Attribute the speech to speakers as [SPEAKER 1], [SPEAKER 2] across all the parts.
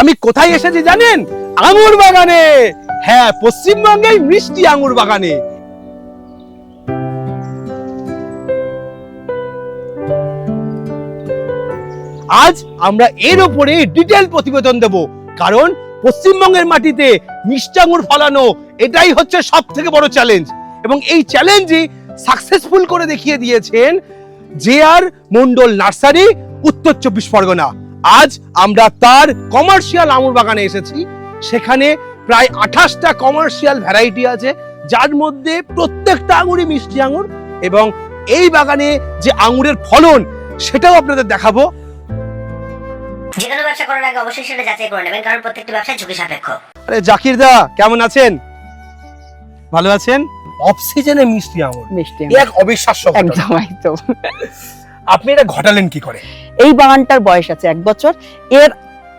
[SPEAKER 1] আমি কোথায় এসেছি জানেন? আঙুর বাগানে। হ্যাঁ, পশ্চিমবঙ্গের মিষ্টি আঙুর বাগানে। আজ আমরা এর উপরে ডিটেইল প্রতিবেদন দেব, কারণ পশ্চিমবঙ্গের মাটিতে মিষ্টি আঙুর ফলানো এটাই হচ্ছে সবথেকে বড় চ্যালেঞ্জ, এবং এই চ্যালেঞ্জই সাকসেসফুল করে দেখিয়ে দিয়েছেন জে.আর. মন্ডল নার্সারি, উত্তর 24 পরগনা। আজ আমরা তার কমার্শিয়াল আঙুর বাগানে এসেছি। সেখানে প্রায় 28টা কমার্শিয়াল ভ্যারাইটি আছে, যার মধ্যে প্রত্যেকটা আঙুরই মিষ্টি আঙুর, এবং এই বাগানে যে আঙুরের ফলন সেটাও আপনাদের দেখাবো।
[SPEAKER 2] যে কোনো ব্যবসা করার আগে অবশ্যই সেটা যাচাই করে নেবেন, কারণ প্রত্যেকটি ব্যবসা ঝুঁকি সাপেক্ষ।
[SPEAKER 1] আরে জাকির দা, কেমন আছেন? ভালো আছেন? অফ সিজনে মিষ্টি আঙুর,
[SPEAKER 3] মিষ্টি
[SPEAKER 1] এক অবিশ্বাস্য ঘটনা।
[SPEAKER 3] একদম একদম।
[SPEAKER 1] আপনি এটা ঘটালেন কি করে?
[SPEAKER 3] এই বাগানটার বয়স আছে 1 বছর, এর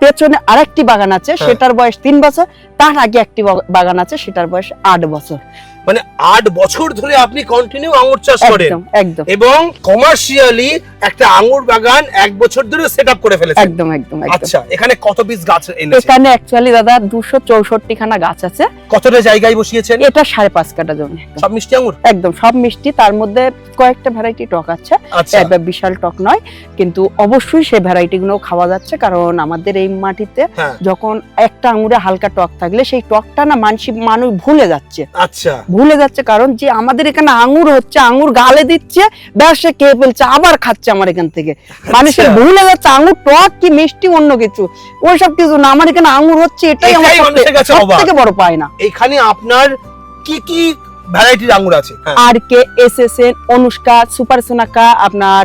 [SPEAKER 3] পেছনে আরেকটি বাগান আছে সেটার বয়স 3 বছর, তার আগে একটি বাগান আছে সেটার বয়স 8 বছর।
[SPEAKER 1] মানে 8 বছর ধরে আপনি কন্টিনিউ আঙুর চাষ করেন?
[SPEAKER 3] একদম একদম।
[SPEAKER 1] এবং কমার্শিয়ালি একটা আঙুর বাগান 1 বছর ধরে সেটআপ করে ফেলেছেন?
[SPEAKER 3] একদম একদম।
[SPEAKER 1] আচ্ছা, এখানে কত পিস গাছ এনেছেন?
[SPEAKER 3] এখানে অ্যাকচুয়ালি দাদা 264 খানা গাছ আছে।
[SPEAKER 1] কতটা জায়গায় বসিয়েছেন?
[SPEAKER 3] এটা 5.5 কাঠা জমি।
[SPEAKER 1] সব মিষ্টি আঙুর?
[SPEAKER 3] একদম সব মিষ্টি, তার মধ্যে কয়েকটা ভ্যারাইটি টক আছে।
[SPEAKER 1] আচ্ছা,
[SPEAKER 3] এবার বিশাল টক নয়, কিন্তু অবশ্যই সেই ভ্যারাইটি গুলো খাওয়া যাচ্ছে, কারণ আমাদের এই মাটিতে যখন একটা আঙুরে হালকা টক থাকলে সেই টকটা না মানুষ ভুলে যাচ্ছে।
[SPEAKER 1] আচ্ছা,
[SPEAKER 3] ভুলে যাচ্ছে, কারণ যে আমাদের এখানে আঙুর হচ্ছে, আঙুর গালে দিচ্ছে, ব্যবসা খেয়ে ফেলছে, আবার খাচ্ছে আমার এখান থেকে। মানুষের ভুলে যাচ্ছে আঙুর টক কি মিষ্টি অন্য কিছু, ওইসব কিছু না। আমার এখানে আঙুর হচ্ছে, এটাই আমার সবথেকে বড় পায়না।
[SPEAKER 1] এখানে আপনার কি কি ভ্যারাইটির আঙুর আছে?
[SPEAKER 3] R K, SSN, Anushka, super Sonaka, আপনার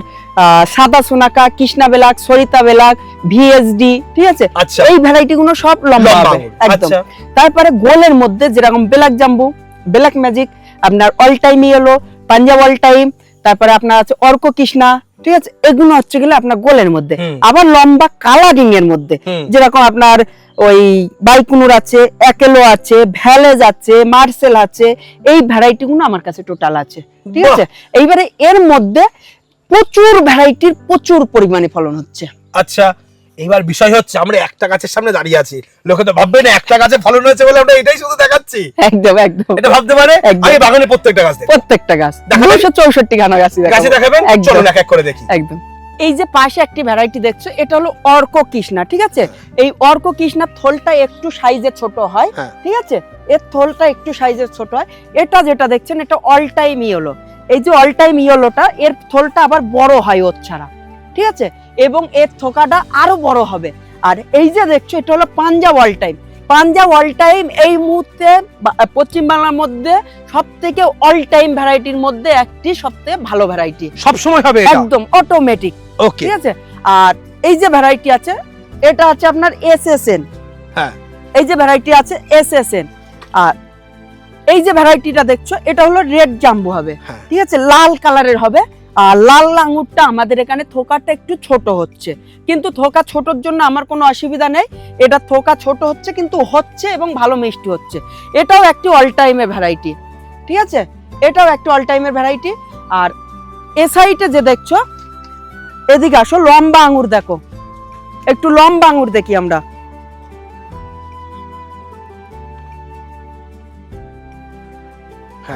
[SPEAKER 3] সাদা Sonaka, Krishna black, Sarita black, VSD, ঠিক আছে? এই ভ্যারাইটি গুলো সব লম্বা হবে একদম। তারপরে গোলের মধ্যে যেরকম ব্ল্যাক জাম্বু, ব্ল্যাক ম্যাজিক, আপনার all time yellow, Punjab all time, তারপরে আপনার আছে অর্ক কৃষ্ণা, ঠিক আছে? এগুলো হচ্ছে গেলে আপনার গোলের মধ্যে। আবার লম্বা কালারিং এর মধ্যে যেরকম আপনার ওই বাইকুনুর আছে, একেলো আছে, ভ্যালেজ আছে, মার্সেল আছে, এই ভ্যারাইটি গুলো আমার কাছে টোটাল আছে, ঠিক আছে? এইবারে এর মধ্যে প্রচুর ভ্যারাইটির প্রচুর পরিমাণে ফলন হচ্ছে।
[SPEAKER 1] আচ্ছা, এবার বিষয় হচ্ছে আমরা একটা গাছের সামনে দাঁড়িয়ে আছি, লোকে তো ভাববে না একটা গাছে ফলন হয়েছে বলে আমরা এটাই শুধু দেখাচ্ছি।
[SPEAKER 3] একদম একদম,
[SPEAKER 1] এটা ভাবতে পারে। আমি বাগানে প্রত্যেকটা গাছ দেখি,
[SPEAKER 3] প্রত্যেকটা গাছ 264 খানা গাছ
[SPEAKER 1] দেখাবেন। চলুন এক এক করে দেখি।
[SPEAKER 3] একদম। এই যে পাশে একটি ভ্যারাইটি দেখছো, এটা হলো অর্ক কৃষ্ণা, ঠিক আছে? এই অর্ক কৃষ্ণার থলটা একটু সাইজে ছোট হয়, ঠিক আছে? এর থলটা একটু সাইজে ছোট হয়। এটা যেটা দেখছেন এটা অল টাইম ইয়েলো। এই যে অল টাইম ইয়েলোটা, এর থলটা আবার বড় হয় ওর ছাড়া, ঠিক আছে? এবং এর থোকাটা আরো বড় হবে। আর এই যে দেখছো এটা হলো Punjab all time. Punjab all time এই মুহূর্তে পশ্চিমবাংলার মধ্যে সবথেকে অল টাইম ভ্যারাইটির মধ্যে একটি সবথেকে ভালো ভ্যারাইটি,
[SPEAKER 1] সব সময় হবে এটা
[SPEAKER 3] একদম অটোমেটিক,
[SPEAKER 1] ওকে,
[SPEAKER 3] ঠিক আছে? আর এই যে ভ্যারাইটি আছে এটা আছে আপনার এসএসএন।
[SPEAKER 1] হ্যাঁ,
[SPEAKER 3] এই যে ভ্যারাইটি আছে এসএসএন। আর এই যে ভ্যারাইটিটা দেখছো এটা হলো রেড জাম্বু হবে, ঠিক আছে? লাল কালারের হবে। আর লাল আঙুরটা আমাদের এখানে থোকাটা একটু ছোট হচ্ছে, কিন্তু থোকা ছোটর জন্য আমার কোনো অসুবিধা নেই। এটা থোকা ছোট হচ্ছে কিন্তু হচ্ছে এবং ভালো মিষ্টি হচ্ছে। এটাও একটি অল টাইমের ভ্যারাইটি, ঠিক আছে? এটাও একটি অল টাইমের ভ্যারাইটি। আর এ সাইডে যে দেখছো, এদিকে আসো, লম্বা আঙুর দেখো, একটু লম্বা আঙুর দেখি আমরা।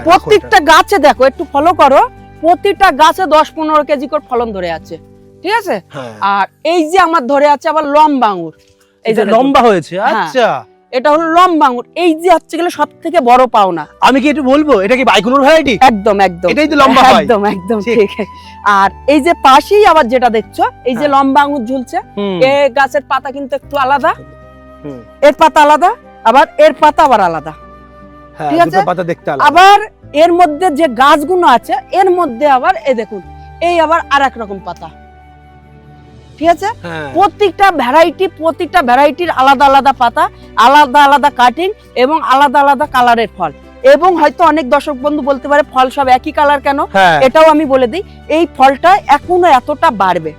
[SPEAKER 3] প্রত্যেকটা গাছে দেখো, একটু ফলো করো, প্রতিটা গাছে 10-15 কেজি করে ফলন ধরে আছে, ঠিক আছে? আর এই যে আমার ধরে আছে আবার লম্বা আঙুর, এই যে
[SPEAKER 1] লম্বা হয়েছে। আচ্ছা,
[SPEAKER 3] এটা হলো লম্বা আঙুর। এই যে হচ্ছে গেলে সবথেকে বড় পাওনা।
[SPEAKER 1] আমি কি একটু বলবো, এটা কি বাইকুনুর ভ্যারাইটি?
[SPEAKER 3] একদম একদম,
[SPEAKER 1] এটাই তো লম্বা হয়।
[SPEAKER 3] একদম একদম ঠিক। আর এই যে পাশেই আবার যেটা দেখছো, এই যে লম্বা আঙুর ঝুলছে, এই গাছের পাতা কিন্তু একটু আলাদা, এর পাতা আলাদা, আবার এর পাতা আবার আলাদা, ঠিক আছে?
[SPEAKER 1] পাতা দেখতে আলাদা।
[SPEAKER 3] আবার এর মধ্যে যে গাছগুলো আছে এর মধ্যে আবার এই দেখুন, এই আবার আরেক রকম পাতা, ঠিক আছে? প্রত্যেকটা ভ্যারাইটির আলাদা আলাদা পাতা, আলাদা আলাদা কাটিং এবং আলাদা আলাদা কালারের ফল। এবং হয়তো অনেক দর্শক বন্ধু বলতে পারে ফল সব একই কালার কেন? এটাও আমি বলে দিই, এই ফলটা এখনো এতটা বাড়বে,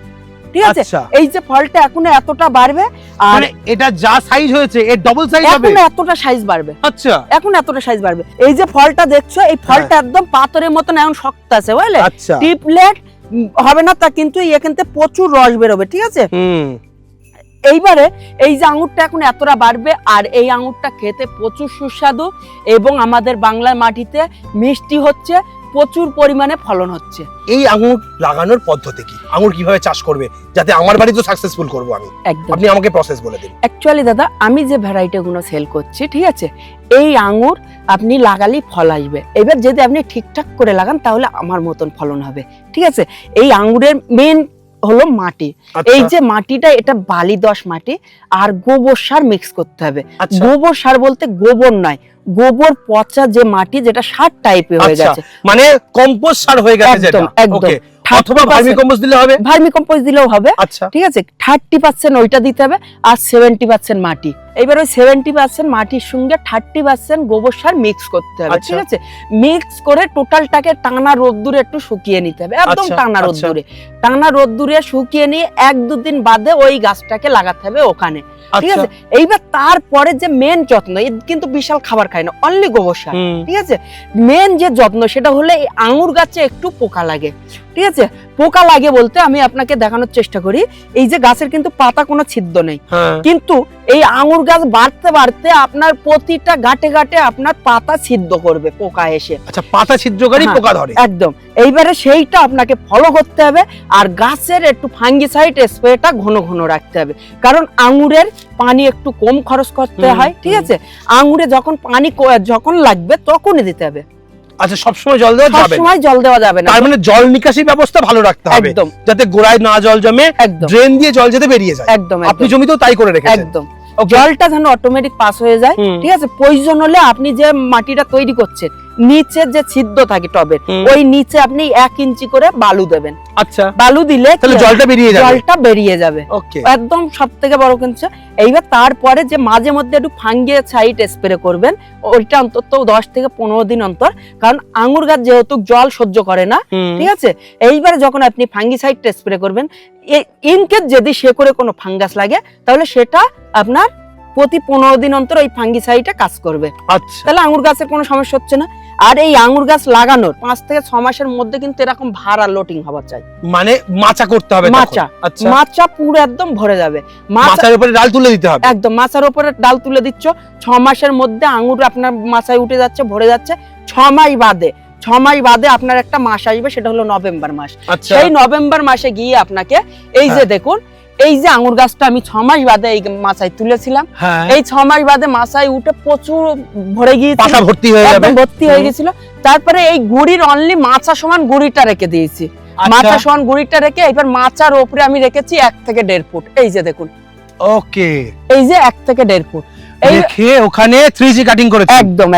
[SPEAKER 3] ঠিক আছে? এই যে ফলটা এখনো এতটা বাড়বে, আর
[SPEAKER 1] এটা যা সাইজ হয়েছে এর ডাবল সাইজ হবে,
[SPEAKER 3] এখনো এতটা সাইজ বাড়বে।
[SPEAKER 1] আচ্ছা,
[SPEAKER 3] এখন এতটা সাইজ বাড়বে। এই যে ফলটা দেখছো, এই ফলটা একদম পাথরের মতন এখন শক্ত আছে, বুঝলে? টিপলেট হবে না তা, কিন্তু এখান থেকে প্রচুর রস বেরোবে, ঠিক আছে? এইবারে এই যে আঙুরটা এখন এতটা বাড়বে, আর এই আঙুরটা খেতে প্রচুর সুস্বাদু এবং আমাদের বাংলার মাটিতে মিষ্টি হচ্ছে, প্রচুর পরিমাণে ফলন হচ্ছে।
[SPEAKER 1] এই আঙুর লাগানোর পদ্ধতি কি? আঙুর কিভাবে চাষ করবে যাতে আমার বাড়ি তো সাকসেসফুল করব আমি?
[SPEAKER 3] একদম।
[SPEAKER 1] আপনি আমাকে প্রসেস বলে দিন।
[SPEAKER 3] অ্যাকচুয়ালি দাদা, আমি যে ভ্যারাইটিগুলো সেল করছি, ঠিক আছে, এই আঙুর আপনি লাগালেই ফল আসবে। এবার যদি আপনি ঠিকঠাক করে লাগান তাহলে আমার মতন ফলন হবে, ঠিক আছে। এই আঙুরের মেন হলো মাটি। এই যে মাটিটা, এটা বালি দশ মাটি আর গোবর সার মিক্স করতে হবে। গোবর সার বলতে গোবর নয়, গোবর পচা যে মাটি, যেটা সার টাইপের হয়ে গেছে,
[SPEAKER 1] মানে কম্পোস্ট সার হয়ে গেছে যেটা। ওকে, অথবা ভার্মি কম্পোস্ট দিলে হবে?
[SPEAKER 3] ভার্মি কম্পোস্ট দিলেও হবে, ঠিক আছে। 30% ওইটা দিতে হবে আর 70% মাটি। এবার ওই 70% মাটির সঙ্গে 30% গোবর সার মিক্স করতে হবে, ঠিক আছে। মিক্স করে টোটালটাকে টানা রোদ্দুরে একটু শুকিয়ে নিতে হবে, একদম টানা রোদ্দুরে। টানা রোদ্দুরে শুকিয়ে নিয়ে 1-2 দিন বাদে ওই গাছটাকে লাগাতে হবে ওখানে, ঠিক আছে। এইবার তারপরে যে মেন যত্ন, কিন্তু বিশাল খাবার খায় না, অনলি গোবর সার, ঠিক আছে। মেন যে যত্ন সেটা হলে এই আঙুর গাছে একটু পোকা লাগে, ঠিক আছে। পোকা লাগে বলতে আমি আপনাকে দেখানোর চেষ্টা করি, এই যে গাছের কিন্তু পাতা কোনো ছিদ্র নেই, কিন্তু এই আঙুর গাছ বাড়তে বাড়তে আপনার প্রতিটা গাঁটে গাঁটে আপনার পাতা ছিদ্র করবে পোকা এসে।
[SPEAKER 1] আচ্ছা, পাতা ছিদ্রকারী পোকা ধরে?
[SPEAKER 3] একদম। এইবারে সেইটা আপনাকে ফলো করতে হবে, আর গাছের একটু ফাঙ্গিসাইড স্প্রেটা ঘন ঘন রাখতে হবে, কারণ আঙুরের পানি একটু কম খরচ করতে হয়, ঠিক আছে। আঙুরে যখন পানি যখন লাগবে তখনই দিতে হবে।
[SPEAKER 1] আচ্ছা, সবসময় জল দেওয়া যাবে না?
[SPEAKER 3] সবসময় জল দেওয়া যাবে না,
[SPEAKER 1] তার মানে জল নিকাশি ব্যবস্থা ভালো রাখতে হবে,
[SPEAKER 3] একদম,
[SPEAKER 1] যাতে গোড়ায় না জল জমে, ড্রেন দিয়ে জল যেতে বেরিয়ে যায়।
[SPEAKER 3] একদম।
[SPEAKER 1] আপনি জমিতেও তাই করে রেখেছেন?
[SPEAKER 3] একদম। জলটা যেন অটোমেটিক পাস হয়ে যায়, ঠিক আছে। প্রয়োজন হলে আপনি যে মাটিটা তৈরি করছেন, নিচে যে ছিদ্র থাকে টবের, ওই নিচে আপনি 1 ইঞ্চি করে বালু দেবেন।
[SPEAKER 1] আচ্ছা,
[SPEAKER 3] বালু দিলে
[SPEAKER 1] তাহলে জলটা বেরিয়ে যাবে? জলটা
[SPEAKER 3] বেরিয়ে যাবে,
[SPEAKER 1] ওকে,
[SPEAKER 3] একদম সবথেকে বড় কিন্তু। এইবার তারপরে যে মাঝে মধ্যে একটু ফাঙ্গিসাইড স্প্রে করবেন, ওইটা অন্তত 10 থেকে 15 দিন অন্তর, কারণ আঙুর গাছ যেহেতু জল সহ্য করে না, ঠিক আছে। এইবারে যখন আপনি ফাঙ্গিসাইড স্প্রে করবেন, ইনকেস যদি শেকড়ে কোনো ফাঙ্গাস লাগে তাহলে সেটা আপনার প্রতি 15 দিন অন্তর ওই ফাঙ্গিসাইডটা কাজ করবে।
[SPEAKER 1] আচ্ছা,
[SPEAKER 3] তাহলে আঙুর গাছের কোনো সমস্যা হচ্ছে না। আর এই আঙুর গাছ লাগানোর 5 থেকে 6 মাসের মধ্যে কিন্তু এরকম ভাড়া লোটিং হওয়া চাই,
[SPEAKER 1] মানে মাচা করতে হবে।
[SPEAKER 3] মাচা, মাচা পুরো একদম ভরে যাবে,
[SPEAKER 1] মাচার উপরে ডাল তুলে দিতে হবে।
[SPEAKER 3] একদম, মাচার উপরে ডাল তুলে দিচ্ছ, 6 মাসের মধ্যে আঙুর আপনার মাচায় উঠে যাচ্ছে, ভরে যাচ্ছে। 6 মাস বাদে আপনার একটা মাস আসবে, সেটা হলো নভেম্বর মাস। সেই নভেম্বর মাসে গিয়ে আপনাকে এই যে দেখুন, এই যে আঙুর গাছটা আমি 6 মাস বাদে এই মাচায় তুলেছিলাম, এই 6 মাস বাদে মাচায় উঠে প্রচুর ভরে গিয়েছিল,
[SPEAKER 1] পাতা ভর্তি হয়ে যাবে,
[SPEAKER 3] ভর্তি হয়ে গেছিল। তারপরে এই গুড়ির অনলি মাচা সমান গুড়িটা রেখে দিয়েছি, মাচা সমান গুড়িটা রেখে এবার মাচার উপরে আমি রেখেছি 1 থেকে 1.5 ফুট। এই যে দেখুন,
[SPEAKER 1] ওকে,
[SPEAKER 3] এই যে 1 থেকে 1.5 ফুট
[SPEAKER 1] রেখে ওখানে 3G কাটিং করেছি।
[SPEAKER 3] একদম,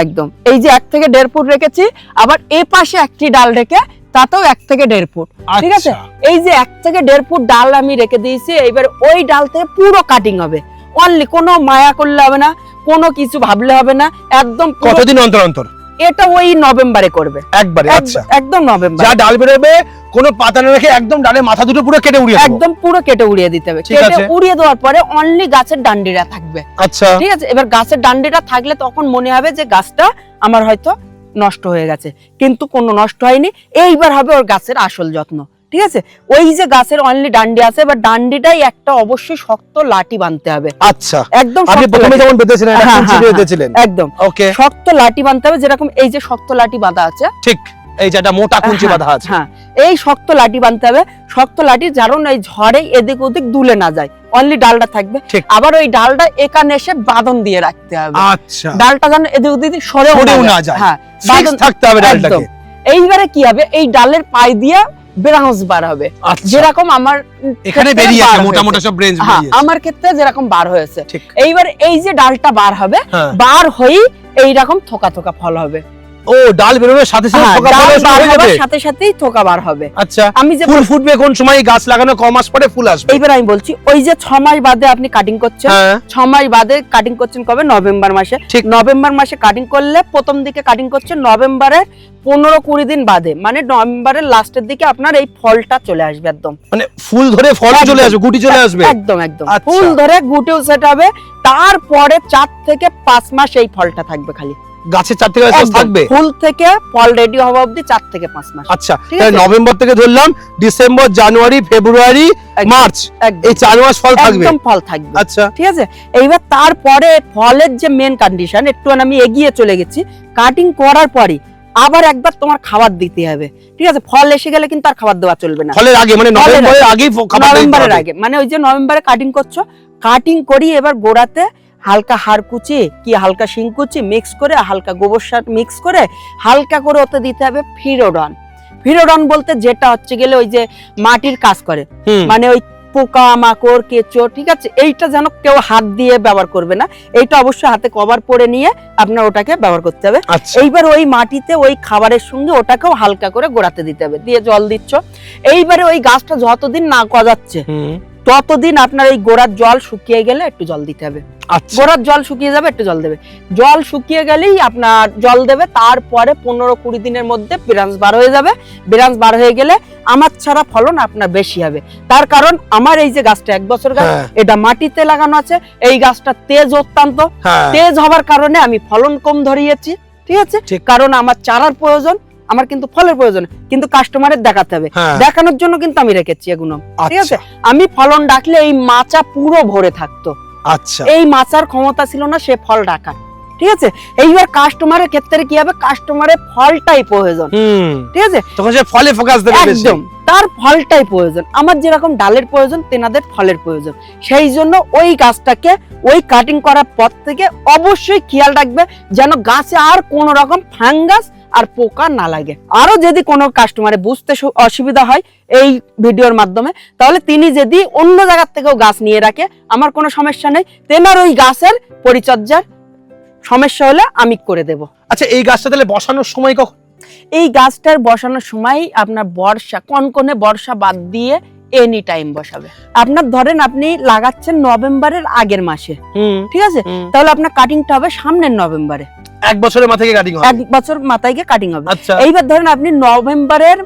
[SPEAKER 3] এই যে 1 থেকে 1.5 ফুট রেখেছি, আবার এই পাশে একটি ডাল রেখে তাতেও 1 থেকে 1.5 ফুট, ঠিক আছে। এই যে 1 থেকে 1.5 ফুট ডাল আমি রেখে দিয়েছি, এইবার ওই ডাল থেকে পুরো কাটিং হবে, অনলি কোনো মায়া করলে হবে না, কোনো কিছু ভাবলে হবে না, একদম।
[SPEAKER 1] কতদিন অন্তর অন্তর?
[SPEAKER 3] এটা ওই নভেম্বরে করবে
[SPEAKER 1] একবারে। আচ্ছা,
[SPEAKER 3] একদম নভেম্বর।
[SPEAKER 1] যা ডাল বেরোবে কোনো পাতা না রেখে একদম ডালের মাথা দুটো পুরো কেটে উড়িয়ে দেব,
[SPEAKER 3] একদম পুরো কেটে উড়িয়ে দিতে হবে। কেটে উড়িয়ে দেওয়ার পরে অনলি গাছের ডান্ডিটা থাকবে, আচ্ছা, ঠিক আছে। এবার গাছের ডান্ডিটা থাকলে তখন মনে হবে যে গাছটা আমার হয়তো নষ্ট হয়ে গেছে, কিন্তু কোনো নষ্ট হয়নি। এইবার হবে ওর গাছের আসল যত্ন, ঠিক আছে। ওই যে গাছের অনলি ডান্ডি আছে, এবার ডান্ডিটাই একটা অবশ্যই শক্ত লাঠি বাঁধতে হবে।
[SPEAKER 1] আচ্ছা,
[SPEAKER 3] একদম
[SPEAKER 1] আপনি প্রথমে যেমন বেঁধেছিলেন এটা কুঞ্চি বেঁধেছিলেন,
[SPEAKER 3] একদম,
[SPEAKER 1] ওকে,
[SPEAKER 3] শক্ত লাঠি বাঁধতে হবে, যেরকম এই যে শক্ত লাঠি বাঁধা আছে,
[SPEAKER 1] ঠিক, এই যেটা মোটা কুঞ্চি বাঁধা আছে,
[SPEAKER 3] হ্যাঁ, এই শক্ত লাঠি বাঁধতে হবে। শক্ত লাঠি যেন এই ঝড়ে এদিক ওদিক দুলে না যায়, অনলি ডালটা থাকবে। আবার ওই ডালটা এখানে এসে বাঁধন দিয়ে রাখতে হবে, আচ্ছা, ডালটা যেন এদিক ওদিক সরেও না যায়, হ্যাঁ, বাঁধন থাকতে হবে ডালটাকে। এইবারে কি হবে, এই ডালের পায়ে দিয়ে ব্রাঞ্চ বার হবে, যেরকম আমার
[SPEAKER 1] এখানে বেরিয়ে আছে মোটা মোটা সব ব্রাঞ্চ বেরিয়ে আছে,
[SPEAKER 3] আমার ক্ষেত্রে যেরকম বার হয়েছে। এইবার এই যে ডালটা বার হবে, বার হই এইরকম থোকা থোকা ফল হবে।
[SPEAKER 1] ও, ডাল বেরোবে সাথে সাথে থোকা ফল হয়ে যাবে,
[SPEAKER 3] সাথে সাথেই থোকা বার হবে।
[SPEAKER 1] আচ্ছা, আমি যে ফুল ফুটবে কোন সময়? গাছ লাগানো ক মাস পরে ফুল আসবে।
[SPEAKER 3] এইবার আমি বলছি, ওই যে 6 মাস বাদে আপনি কাটিং করছেন, 6 মাস বাদে কাটিং করছেন কবে? নভেম্বর মাসে। নভেম্বর মাসে কাটিং করলে প্রথম দিকে কাটিং করছেন নভেম্বরের 15-20 দিন বাদে, মানে নভেম্বরের লাস্টের দিকে আপনার এই ফলটা চলে আসবে, একদম
[SPEAKER 1] মানে ফুল ধরে ফল চলে আসবে, গুটি চলে আসবে,
[SPEAKER 3] একদম ফুল ধরে গুটিও সেট হবে। তারপরে 4 থেকে 5 মাস এই ফলটা থাকবে খালি,
[SPEAKER 1] গাছে 4 থেকে 5 মাস থাকবে,
[SPEAKER 3] ফুল থেকে ফল রেডি হওয়া অবধি 4 থেকে 5 মাস।
[SPEAKER 1] আচ্ছা,
[SPEAKER 3] ঠিক
[SPEAKER 1] তাহলে
[SPEAKER 3] আছে?
[SPEAKER 1] নভেম্বর থেকে ধরলাম ডিসেম্বর, জানুয়ারি, ফেব্রুয়ারি, মার্চ,
[SPEAKER 3] একদম।
[SPEAKER 1] এই 4 মাস ফল থাকবে।
[SPEAKER 3] একদম ফল থাকবে।
[SPEAKER 1] আচ্ছা,
[SPEAKER 3] ঠিক আছে, এইবার তারপরে ফলের যে মেন কন্ডিশন, একটু আমি এগিয়ে চলে গেছি, কাটিং করার পরে আবার একবার তোমার খাবার দিতে হবে। ঠিক আছে, ফল এসে গেলে কিন্তু আর খাবার দেওয়া চলবে না।
[SPEAKER 1] ফলের আগে মানে নভেম্বরের আগেই খাবার দিতে
[SPEAKER 3] নভেম্বরের
[SPEAKER 1] হবে।
[SPEAKER 3] আগে, মানে ওই যে নভেম্বরে কাটিং করছো, কাটিং করি এবার গোড়াতে হালকা হাড়কুচি কি হালকা শিংকুচি মিক্স করে, হালকা গোবর সার মিক্স করে, হালকা করে ওতে দিতে হবে ফিরোডন। ফিরোডন বলতে যেটা হচ্ছে গেলে ওই যে মাটির কাজ করে, মানে ওই পোকা মাকড় কেঁচো, ঠিক আছে, এইটা যেন কেউ হাত দিয়ে ব্যবহার করবে না, এইটা অবশ্যই হাতে কভার পরে নিয়ে আপনার ওটাকে ব্যবহার করতে হবে।
[SPEAKER 1] আচ্ছা,
[SPEAKER 3] এইবার ওই মাটিতে ওই খাবারের সঙ্গে ওটাকেও হালকা করে গোড়াতে দিতে হবে, দিয়ে জল দিচ্ছ। এইবারে ওই গাছটা যতদিন না গজাচ্ছে ততদিন আপনার এই গোড়ার জল শুকিয়ে গেলে একটু জল দিতে হবে।
[SPEAKER 1] আচ্ছা,
[SPEAKER 3] গোড়ার জল শুকিয়ে যাবে, একটু জল দেবে, জল শুকিয়ে গেলেই আপনার জল দেবে। তারপরে 15-20 দিনের মধ্যে ব্রাঞ্চ বার হয়ে যাবে। ব্রাঞ্চ বার হয়ে গেলে আমার ছাড়া ফলন আপনার বেশি হবে। তার কারণ আমার এই যে গাছটা 1 বছর গাছ, এটা মাটিতে লাগানো আছে, এই গাছটা তেজ অত্যন্ত, তেজ হওয়ার কারণে আমি ফলন কম ধরিয়েছি। ঠিক আছে, কারণ আমার চারার প্রয়োজন, আমার কিন্তু ফলের প্রয়োজন, কিন্তু কাস্টমারের দেখাতে হবে, দেখানোর জন্য কিন্তু আমি রেখেছি এগুলো। ঠিক আছে, আমি ফলন ডাকলে এই মাচা পুরো ভরে থাকতো।
[SPEAKER 1] আচ্ছা,
[SPEAKER 3] এই মাচার ক্ষমতা ছিল না সে ফল ডাকার। ঠিক আছে, এইবার কাস্টমারের ক্ষেত্রে কি হবে, কাস্টমারের ফলটাই প্রয়োজন। ঠিক আছে,
[SPEAKER 1] তখন সে ফলে ফোকাস দেবে বেশি।
[SPEAKER 3] একদম, তার ফলটাই প্রয়োজন। আমার যেরকম ডালের প্রয়োজন তেনাদের ফলের প্রয়োজন। সেই জন্য ওই গাছটাকে ওই কাটিং করার পর থেকে অবশ্যই খেয়াল রাখবে যেন গাছে আর কোন রকম ফাঙ্গাস আর পোকা না লাগে। আরো যদি কোনো কাস্টমারে বুঝতে অসুবিধা হয় এই ভিডিওর মাধ্যমে, তাহলে তিনি যদি অন্য জায়গার থেকেও গাছ নিয়ে রাখে, আমার কোনো সমস্যা নেই, তেনার ওই গাছের পরিচর্যার সমস্যা হলে আমি করে দেব।
[SPEAKER 1] আচ্ছা, এই গাছটা তাহলে বসানোর সময় কখন?
[SPEAKER 3] এই গাছটার বসানোর সময় আপনার বর্ষা, কনকনে বর্ষা বাদ দিয়ে এনি টাইম বসাবে। আপনার ধরেন আপনি লাগাচ্ছেন নভেম্বরের আগের মাসে, ঠিক আছে, তাহলে আপনার কাটিংটা হবে সামনের নভেম্বরে।
[SPEAKER 1] 1 বছরের মাথায় কাটিং হবে,
[SPEAKER 3] 1 বছর মাথায় গিয়ে কাটিং হবে।
[SPEAKER 1] আচ্ছা,
[SPEAKER 3] এইবার ধরেন আপনি নভেম্বরের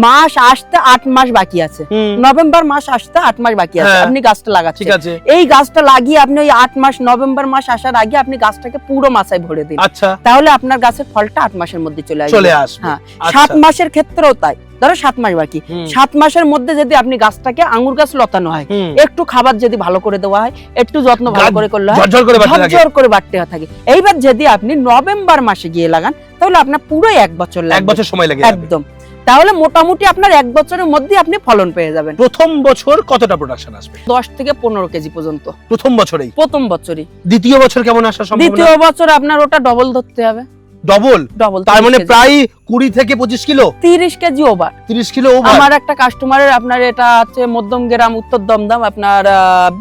[SPEAKER 3] মাস আসতে 8 মাস বাকি আছে, নভেম্বর মাস আসতে 8 মাস বাকি আছে, আপনি গাছটা লাগাচ্ছেন। ঠিক আছে, এই গাছটা লাগিয়ে আপনি ওই 8 মাস, নভেম্বর মাস আসার আগে আপনি গাছটাকে পুরো মাচায় ভরে দিন।
[SPEAKER 1] আচ্ছা,
[SPEAKER 3] তাহলে আপনার গাছের ফলটা 8 মাসের মধ্যে চলে আসবে। হ্যাঁ, 7 মাসের ক্ষেত্রেও তাই। ধরো 7 মাস বাকি, 7 মাসের মধ্যে যদি আপনি গাছটাকে আঙ্গুর গাছ লতানো হয়, একটু খাবার যদি ভালো করে দেওয়া হয়, একটু যত্ন ভালো করে করলে হয়, ঝরঝর করে বাড়তে থাকে। এইবার যদি আপনি নভেম্বর মাসে গিয়ে লাগান, তাহলে আপনার পুরো 1 বছর লাগবে,
[SPEAKER 1] 1 বছর সময় লাগে
[SPEAKER 3] একদম। তাহলে মোটামুটি আপনার 1 বছরের মধ্যে আপনি ফলন পেয়ে যাবেন।
[SPEAKER 1] প্রথম বছর কতটা প্রোডাকশন আসবে?
[SPEAKER 3] 10 থেকে 15 কেজি পর্যন্ত
[SPEAKER 1] প্রথম বছরেই।
[SPEAKER 3] প্রথম বছরই।
[SPEAKER 1] দ্বিতীয় বছর কেমন আসার সম্ভাবনা?
[SPEAKER 3] দ্বিতীয় বছর আপনার ওটা ডবল ধরতে হবে।
[SPEAKER 1] ডবল? তার মানে প্রায় 20 থেকে 25 kilo,
[SPEAKER 3] 30 KG over.
[SPEAKER 1] 30 kilo over.
[SPEAKER 3] আমার একটা কাস্টমারের, আপনার এটা আছে মধ্যম গ্রাম, উত্তর দমদম, আপনার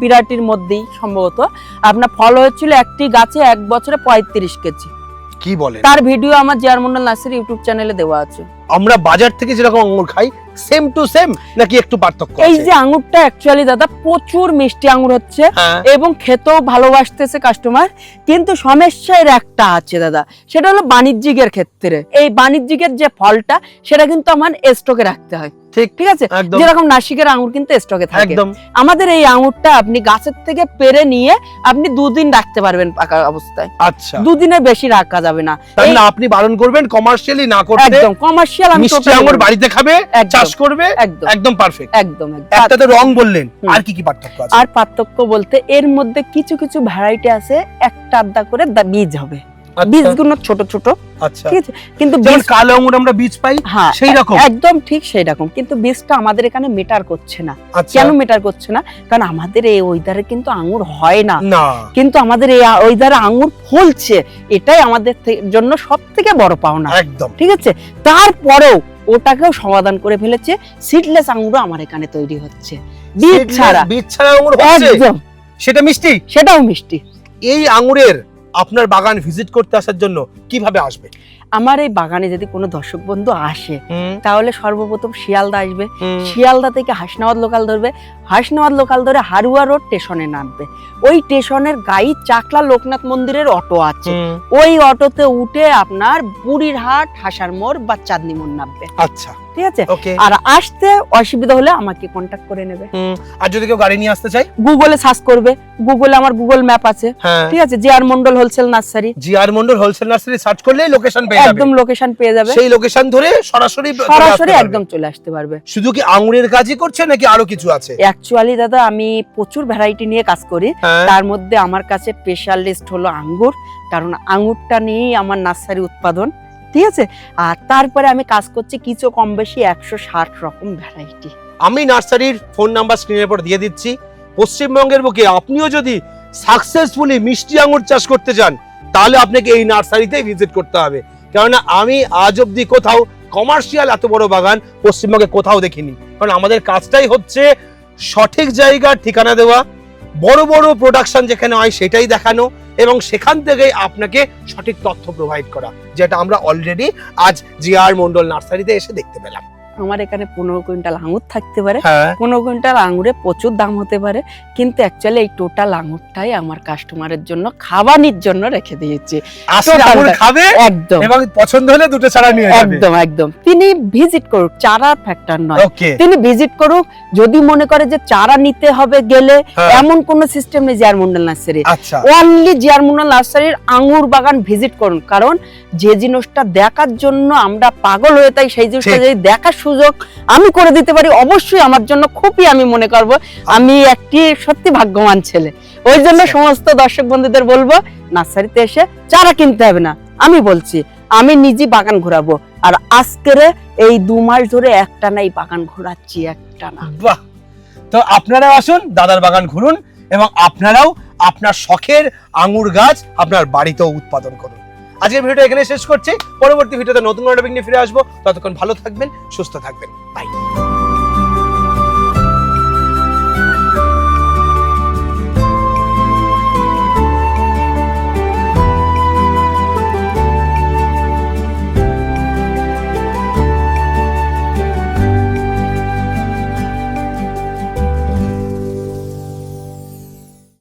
[SPEAKER 3] বিরাটির মধ্যেই সম্ভবত, আপনার ফল হয়েছিল একটি গাছে 1 বছরে 35 কেজি।
[SPEAKER 1] কি বলেন?
[SPEAKER 3] তার ভিডিও আমার জিয়ার মন্ডল নার্সারি ইউটিউব চ্যানেলে দেওয়া আছে।
[SPEAKER 1] আমরা বাজার থেকে যেরকম আঙ্গুর খাই সেম টু সেম নাকি একটু পার্থক্য আছে?
[SPEAKER 3] এই যে আঙ্গুরটা অ্যাকচুয়ালি দাদা প্রচুর মিষ্টি আঙ্গুর হচ্ছে এবং খেতেও ভালোবাসতেছে কাস্টমার, কিন্তু সমস্যার একটা আছে দাদা, সেটা হলো বাণিজ্যিকের ক্ষেত্রে। এই বাণিজ্যিকের যে ফলটা সেটা কিন্তু আমার স্টকে রাখতে হয়। ঠিক আছে, যেরকম নাসিকের আঙ্গুর কিন্তু স্টকে থাকে, আমাদের এই আঙ্গুরটা আপনি গাছের থেকে পেরে নিয়ে আপনি 2 দিন রাখতে পারবেন পাকা অবস্থায়।
[SPEAKER 1] আচ্ছা,
[SPEAKER 3] 2 দিনের বেশি রাখা যাবে না।
[SPEAKER 1] তাই না, আপনি বারণ করবেন কমার্শিয়ালি না করতে।
[SPEAKER 3] একদম কমার্শিয়াল, আমি
[SPEAKER 1] মিষ্টি আঙ্গুর বাড়িতে খাবে, চাষ করবে, একদম পারফেক্ট।
[SPEAKER 3] একদম।
[SPEAKER 1] একটাতে রং বললেন, আর কি কি পার্থক্য আছে?
[SPEAKER 3] আর পার্থক্য বলতে এর মধ্যে কিছু কিছু ভ্যারাইটি আছে, একটা আধা করে বীজ হবে, বীজগুলো ছোট ছোট।
[SPEAKER 1] আচ্ছা,
[SPEAKER 3] ঠিক আছে, কিন্তু
[SPEAKER 1] যেমন কালো আঙ্গুর আমরা বীজ পাই সেই রকম,
[SPEAKER 3] একদম ঠিক সেই রকম, কিন্তু বীজটা আমাদের এখানে মিটার করছে না। কেন মিটার করছে না? কারণ আমাদের এই ওয়েদারে কিন্তু আঙ্গুর হয় না, কিন্তু আমাদের এই ওয়েদারে আঙ্গুর ফলছে, এটাই আমাদের জন্য সবথেকে বড় পাওনা।
[SPEAKER 1] একদম
[SPEAKER 3] ঠিক আছে, তারপরেও ওটাকেও সমাধান করে ফেলেছে, সিডলেস আঙ্গুর আমার এখানে তৈরি হচ্ছে, বীজ ছাড়া
[SPEAKER 1] আঙ্গুর হচ্ছে,
[SPEAKER 3] একদম
[SPEAKER 1] সেটা মিষ্টি,
[SPEAKER 3] সেটাও মিষ্টি।
[SPEAKER 1] এই আঙ্গুরের আপনার বাগান ভিজিট করতে আসার জন্য কিভাবে আসবে?
[SPEAKER 3] আমার এই বাগানে যদি কোনো দর্শক বন্ধু আসে তাহলে সর্বপ্রথম শিয়ালদা আসবে, শিয়ালদা থেকে হাসনাবাদ লোকাল ধরবে, হাসনাবাদ লোকাল ধরে হারুয়া রোড স্টেশনে নামবে। ওই স্টেশনের গায়ে চাকলা লোকনাথ মন্দিরের অটো আছে, ওই অটোতে উঠে আপনার বুড়িরহাট, হাসার মোড় বা চাঁদনি মোড় নামবে।
[SPEAKER 1] আচ্ছা,
[SPEAKER 3] ঠিক আছে। আর আসতে অসুবিধা হলে আমাকে কন্টাক্ট করে নেবে।
[SPEAKER 1] আর যদি কেউ গাড়ি নিয়ে আসতে চায়,
[SPEAKER 3] গুগলে সার্চ করবে, গুগলে আমার গুগল ম্যাপ আছে, ঠিক আছে, GR Mondal wholesale nursery,
[SPEAKER 1] GR Mondal wholesale nursery search করলেই লোকেশন পেয়ে যাবে,
[SPEAKER 3] একদম লোকেশন পেয়ে যাবে।
[SPEAKER 1] সেই লোকেশন ধরে সরাসরি
[SPEAKER 3] একদম চলে আসতে পারবে।
[SPEAKER 1] শুধু কি আঙুরের কাজই করছে নাকি আরো কিছু আছে?
[SPEAKER 3] অ্যাকচুয়ালি দাদা আমি প্রচুর ভ্যারাইটি নিয়ে কাজ করি, তার মধ্যে আমার কাছে স্পেশালিস্ট হলো আঙ্গুর, কারণ আঙ্গুরটা নিয়েই আমার নার্সারি উৎপাদন। ঠিক আছে। আর তারপরে আমি কাজ করছি কিছু কম বেশি 160 রকম ভ্যারাইটি।
[SPEAKER 1] আমি নার্সারির ফোন নাম্বার স্ক্রিনের উপর দিয়ে দিচ্ছি। পশ্চিমবঙ্গের বুকে আপনিও যদি সাকসেসফুলি মিষ্টি আঙ্গুর চাষ করতে চান তাহলে আপনাকে এই নার্সারিতে ভিজিট করতে হবে, কেননা আমি আজ অব্দি কোথাও কমার্শিয়াল এত বড় বাগান পশ্চিমবঙ্গে কোথাও দেখিনি। কারণ আমাদের কাজটাই হচ্ছে সঠিক জায়গার ঠিকানা দেওয়া, বড় বড় প্রোডাকশন যেখানে হয় সেটাই দেখানো, এবং সেখান থেকে আপনাকে সঠিক তথ্য প্রোভাইড করা, যেটা আমরা অলরেডি আজ জিআর মন্ডল নার্সারিতে এসে দেখতে পেলাম।
[SPEAKER 3] আমার এখানে 15 কুইন্টাল আঙ্গুর থাকতে পারে, 15 কুইন্টাল আঙ্গুরে প্রচুর দাম হতে পারে, কিন্তু অ্যাকচুয়ালি এই টোটাল আঙ্গুরটাই আমার কাস্টমারের জন্য খাবানির জন্য রেখে দিয়েছি।
[SPEAKER 1] আঙ্গুর খাবে একদম, এবং পছন্দ হলে দুটো চারা নিয়ে যাবে।
[SPEAKER 3] একদম একদম। তিনি ভিজিট করুক, চারা ফ্যাক্টর নয়, তিনি ভিজিট করুক। যদি মনে করে যে চারা নিতে হবে গেলে, এমন কোন সিস্টেম নেই GR Mondal nursery. Only GR Mondal নার্সারির আঙ্গুর বাগান ভিজিট করুন, কারণ যে জিনিসটা দেখার জন্য আমরা পাগল হয়ে তাই সেই জিনিসটা যদি দেখার সুযোগ আমি করে দিতে পারি, অবশ্যই আমার জন্য খুবই আমি মনে করব আমি একটি সত্যি ভাগ্যবান ছেলে। ওই জন্য সমস্ত দর্শক বন্ধুদের বলবো নার্সারিতে এসে চারা কিনতে হবে না। আমি বলছি আমি নিজে বাগান ঘোরাবো, আর আজকের এই 2 মাস ধরে একটা নাই বাগান ঘোরাচ্ছি, একটা না।
[SPEAKER 1] বাহ! তো আপনারা আসুন, দাদার বাগান ঘুরুন, এবং আপনারাও আপনার শখের আঙ্গুর গাছ আপনার বাড়িতেও উৎপাদন করুন। আজকের ভিডিওটা এখানে শেষ করছি। পরবর্তী ভিডিওতে নতুন কোনো টপিক নিয়ে ফিরে আসবো। ততক্ষণ ভালো থাকবেন, সুস্থ থাকবেন। বাই।